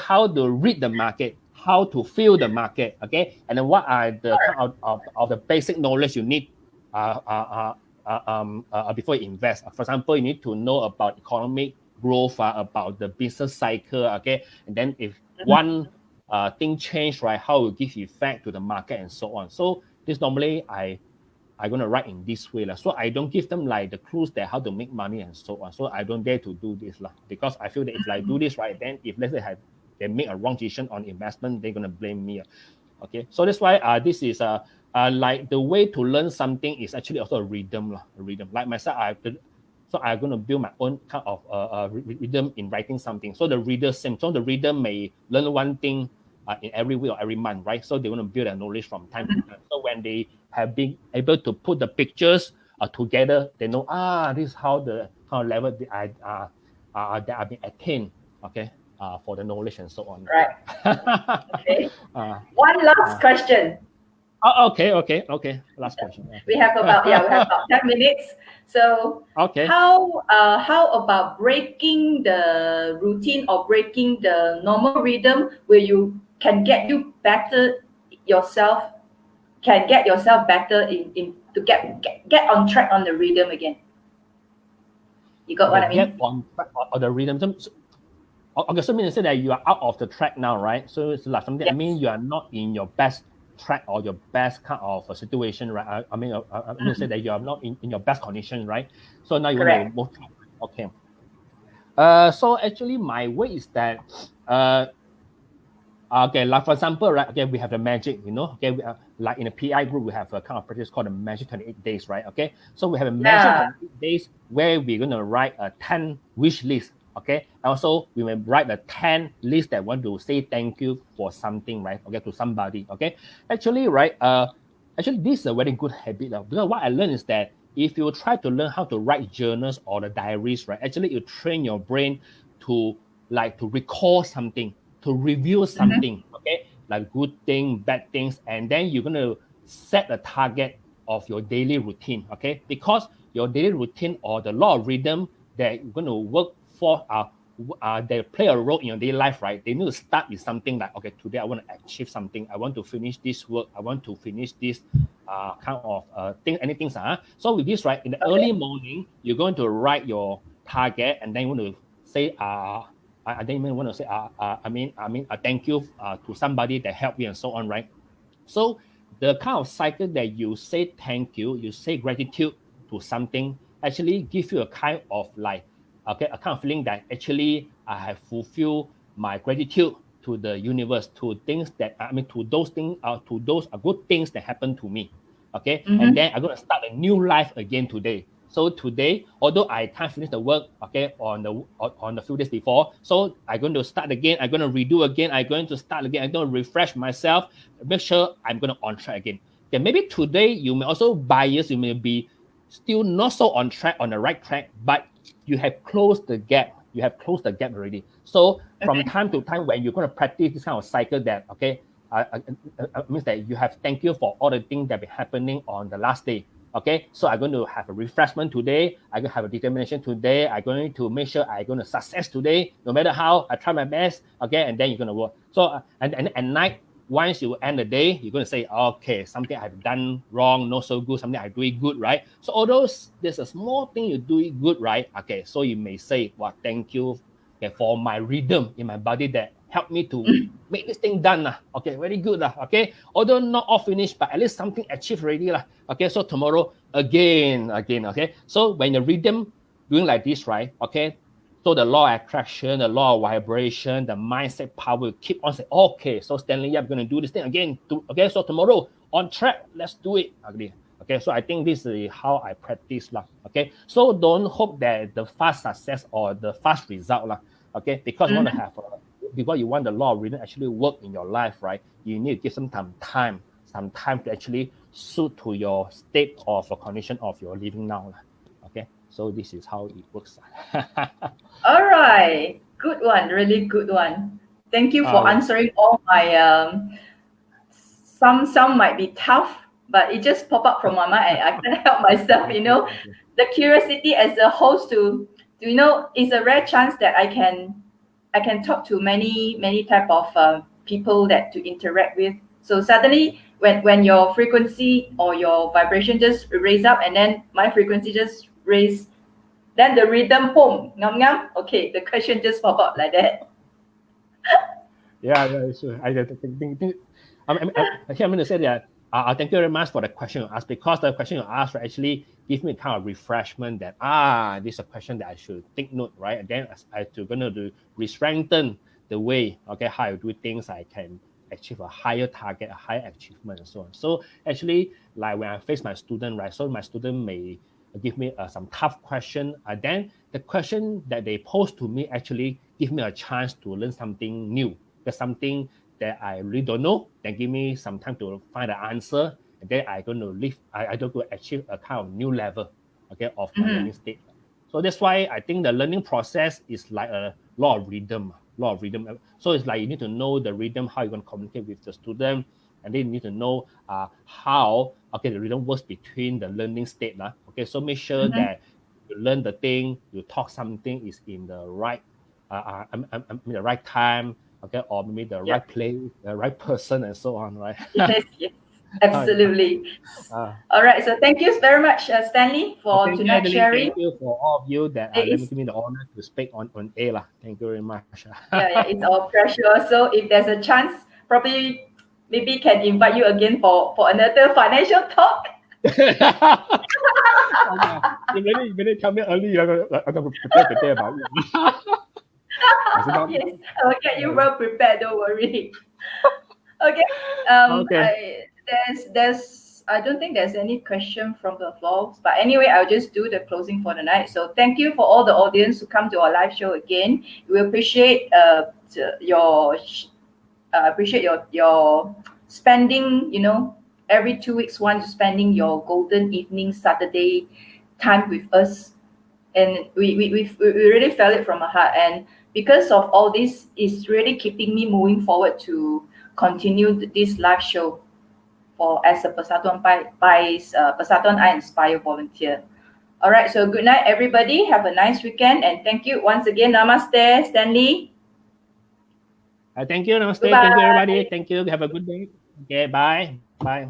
Speaker 2: how to read the market, how to feel the market, okay, and then what are the kind of the basic knowledge you need before you invest. For example, you need to know about economic growth, about the business cycle, okay, and then if
Speaker 1: Mm-hmm.
Speaker 2: one thing change, right, how it give effect to the market and so on. So this normally I'm gonna write in this way, lah. So I don't give them like the clues that how to make money and so on. So I don't dare to do this, lah, because I feel that if I do this right, then if let's say they make a wrong decision on investment, they're gonna blame me. Okay, so that's why this is like the way to learn something is actually also a rhythm lah. A rhythm. Like myself, So I'm going to build my own kind of rhythm in writing something. So the reader same. So the reader may learn one thing in every week or every month, right? So they want to build their knowledge from time to time. So when they have been able to put the pictures together, they know, this is how the kind of level that I've been attained, okay, for the knowledge and so on.
Speaker 1: Right. Okay.
Speaker 2: uh,
Speaker 1: One last question.
Speaker 2: okay. Last question. Okay.
Speaker 1: We have about 10 minutes. So
Speaker 2: Okay.
Speaker 1: how about breaking the routine or breaking the normal rhythm where you can get you better yourself, can get yourself better in to get on track on the rhythm again. You got what I
Speaker 2: Get
Speaker 1: mean?
Speaker 2: on track or the rhythm. Okay, so meaning to say that you are out of the track now, right? So it's like something. I mean,
Speaker 1: Yes.
Speaker 2: you are not in your best track or your best kind of a situation, right? I mean to say that you are not in your best condition, right? So now you want to
Speaker 1: Correct.
Speaker 2: move. Okay. So actually, my way is that okay, like for example, right? Okay, we have the magic, Okay, like in a PI group, we have a kind of practice called the magic 28 days, right? Okay, so we have a magic
Speaker 1: Yeah.
Speaker 2: 28 days where we're gonna write a 10 wish list. Okay, also we may write a 10 list that want to say thank you for something, right? Okay, to somebody. Okay, actually, right? Actually, this is a very good habit, because what I learned is that if you try to learn how to write journals or the diaries, right? Actually, you train your brain to to recall something, to review
Speaker 1: Mm-hmm.
Speaker 2: something, okay, like good thing, bad things, and then you're gonna set a target of your daily routine, okay, because your daily routine or the law of rhythm that you're gonna work for they play a role in your daily life, right? They need to start with something like, okay, today I want to achieve something, I want to finish this work, I want to finish this kind of thing, anything. So with this, right, in the
Speaker 1: Okay.
Speaker 2: early morning, you're going to write your target, and then you want to say I didn't even want to say thank you to somebody that helped you and so on, right? So the kind of cycle that you say thank you, you say gratitude to something, actually give you a kind of a kind of feeling that actually I have fulfilled my gratitude to the universe, to things that to those things, to those good things that happen to me. Okay, and
Speaker 1: Mm-hmm.
Speaker 2: then I'm gonna start a new life again today. So today, although I can't finish the work, okay, on the few days before, so I'm going to start again. I'm going to redo again. I'm going to start again. I'm going to refresh myself, make sure I'm going to on track again. Okay, maybe today you may also bias. You may be still not so on track, on the right track, but you have closed the gap. You have closed the gap already. So from
Speaker 1: Okay.
Speaker 2: time to time, when you're going to practice this kind of cycle, that okay, means that you have thank you for all the things that have been happening on the last day. Okay, so I'm going to have a refreshment today. I'm going to have a determination today. I'm going to make sure I'm going to success today, no matter how I try my best. Okay, and then you're going to work. So and at night, once you end the day, you're going to say, okay, something I've done wrong, not so good, something I do it good, right? So although there's a small thing you do it good, right? Okay, so you may say, well, thank you, okay, for my rhythm in my body that helped me to make this thing done. Okay, very good. Okay, although not all finished, but at least something achieved already. Okay, so tomorrow again. Okay, so when the rhythm doing like this, right? Okay, so the law of attraction, the law of vibration, the mindset power will keep on saying, okay, so Stanley, I'm going to do this thing again. Okay, so tomorrow on track, let's do it. Okay, so I think this is how I practice. Okay, so don't hope that the fast success or the fast result. Okay, because you want to
Speaker 1: Mm-hmm.
Speaker 2: have because you want the law of rhythm actually work in your life, right? You need to give some time to actually suit to your state of a condition of your living now. Okay, so this is how it works.
Speaker 1: All right. Good one. Really good one. Thank you for
Speaker 2: Yeah.
Speaker 1: answering all my some might be tough, but it just pop up from my mind. I can't help myself,
Speaker 2: Thank you. Thank you.
Speaker 1: The curiosity as a host to it's a rare chance that I can talk to many type of people that to interact with. So suddenly, when your frequency or your vibration just raise up, and then my frequency just raise, then the rhythm, boom, ngam ngam. Okay, the question just pop up like that.
Speaker 2: Yeah, sure. Actually, I'm going to say that thank you very much for the question you asked, because the question you asked right, actually give me kind of refreshment that this is a question that I should take note, right? And then I to going to do re-strengthen the way, okay, how I do things, I can achieve a higher target, a higher achievement, and so on. So actually, like when I face my student, right? So my student may give me some tough question. Then the question that they pose to me actually give me a chance to learn something new. There's something that I really don't know. Then give me some time to find the answer, and then I going to live. I don't go achieve a kind of new level, okay, of my learning state. So that's why I think the learning process is like a law of rhythm. Law of rhythm. So it's like you need to know the rhythm, how you're going to communicate with the student, and then you need to know how the rhythm works between the learning state. Okay, so make sure that you learn the thing, you talk something is in the right the right time, okay, or maybe the
Speaker 1: Yeah.
Speaker 2: right place, the right person, and so on, right?
Speaker 1: Yes, yes, absolutely.
Speaker 2: uh,
Speaker 1: All right, so thank you very much, Stanley, for
Speaker 2: Thank you,
Speaker 1: tonight
Speaker 2: Adeline.
Speaker 1: sharing.
Speaker 2: Thank you for all of you that
Speaker 1: It
Speaker 2: let me
Speaker 1: is,
Speaker 2: give me the honor to speak on A lah. Thank you very much.
Speaker 1: yeah, it's our pleasure. So if there's a chance, probably maybe can invite you again for another financial talk.
Speaker 2: Oh, yeah. You better tell me early. I'm gonna prepare today about it. I said, not,
Speaker 1: Yes, I will get you well prepared. Don't worry. Okay.
Speaker 2: okay.
Speaker 1: I don't think there's any question from the floor. But anyway, I'll just do the closing for the night. So thank you for all the audience who come to our live show again. We appreciate your spending. Every 2 weeks once spending your golden evening Saturday time with us, and we really felt it from our heart. And because of all this, is really keeping me moving forward to continue this live show for as a Persatuan I Inspire volunteer. All right, so good night, everybody. Have a nice weekend, and thank you once again. Namaste, Stanley.
Speaker 2: Thank you. Namaste. Thank you,
Speaker 1: Goodbye.
Speaker 2: everybody. Thank you. Have a good day. Okay. Bye. Bye.